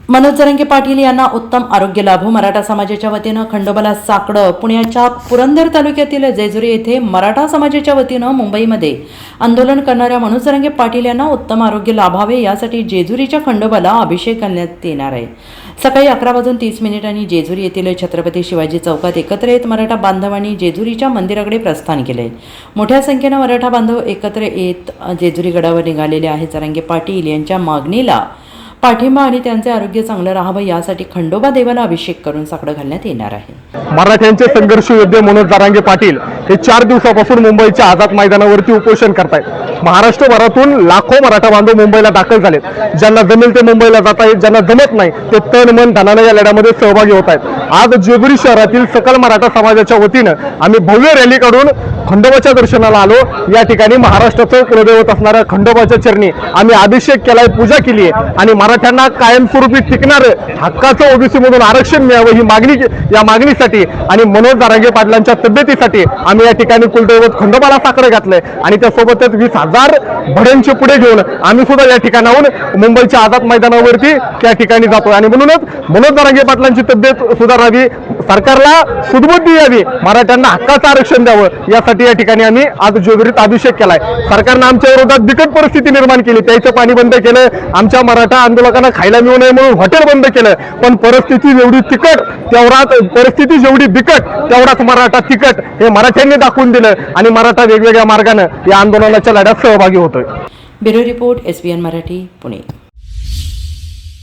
मनोज जरांगे पाटील यांना उत्तम आरोग्य लाभो. मराठा समाजाच्या वतीनं खंडोबाला साकडं. पुण्याच्या पुरंदर तालुक्यातील जेजुरी येथे मराठा समाजाच्या वतीनं मुंबईमध्ये आंदोलन करणाऱ्या मनोज जरांगे पाटील यांना उत्तम आरोग्य लाभावे यासाठी जेजुरीच्या खंडोबाला अभिषेक करण्यात येणार आहे. सकाळी 11:30 जेजुरी येथील छत्रपती शिवाजी चौकात एकत्र येत मराठा बांधवांनी जेजुरीच्या मंदिराकडे प्रस्थान केले. मोठ्या संख्येनं मराठा बांधव एकत्र येत जेजुरी गडावर निघालेले आहेत. जरांगे पाटील यांच्या मागणीला पाठिंबा आणि त्यांचे आरोग्य चांगलं राहावं यासाठी खंडोबा देवाला अभिषेक करून साकडं घालण्यात येणार आहे. मराठ्यांचे संघर्ष योद्धे मनोज जरांगे पाटील हे 4 दिवसापासून मुंबईच्या आझाद मैदानावरती उपोषण करतायत. महाराष्ट्रभरातून लाखो मराठा बांधव मुंबईला दाखल झालेत. ज्यांना जमेल ते मुंबईला जात आहेत, ज्यांना जमत नाही ते तन मन धनानं या लढ्यामध्ये सहभागी होत आहेत. आज जेजुरी शहरातील सकल मराठा समाजाच्या वतीनं आम्ही भव्य रॅली काढून खंडोबाच्या दर्शनाला आलो. या ठिकाणी महाराष्ट्राचं कुलदैवत असणाऱ्या खंडोबाच्या चरणी आम्ही अभिषेक केलाय, पूजा केली आहे आणि मराठ्यांना कायमस्वरूपी टिकणारं हक्काचं ओबीसी मधून आरक्षण मिळावं ही मागणी, या मागणीसाठी आणि मनोज जरांगे पाटलांच्या तब्येतीसाठी आम्ही या ठिकाणी कुलदैवत खंडोबाला साकडं घातलंय आणि त्यासोबतच 20,000 भड्यांचे पुढे घेऊन आम्ही सुद्धा या ठिकाणाहून मुंबईच्या आझाद मैदानावरती त्या ठिकाणी जातोय आणि म्हणूनच मनोज जरांगे पाटलांची तब्येत सुधारावी, सरकारला सुदबुद्धी यावी, मराठ्यांना हक्काचं आरक्षण द्यावं यासाठी या ठिकाणी आम्ही आज जेजुरीत अभिषेक केलाय. सरकारनं आमच्या विरोधात बिकट परिस्थिती निर्माण केली, प्यायचं पाणी बंद केलं, आमच्या मराठा आंदोलकांना खायला मिळू नये म्हणून हॉटेल बंद केलं. पण परिस्थिती जेवढी तिखट तेवढाच परिस्थिती जेवढी बिकट तेवढाच मराठा तिखट हे मराठ्यांनी दाखवून दिलं आणि मराठा वेगवेगळ्या मार्गाने या आंदोलनाच्या लढ्यात सहभागी होतोय. Bureau report SBN Marathi, Pune.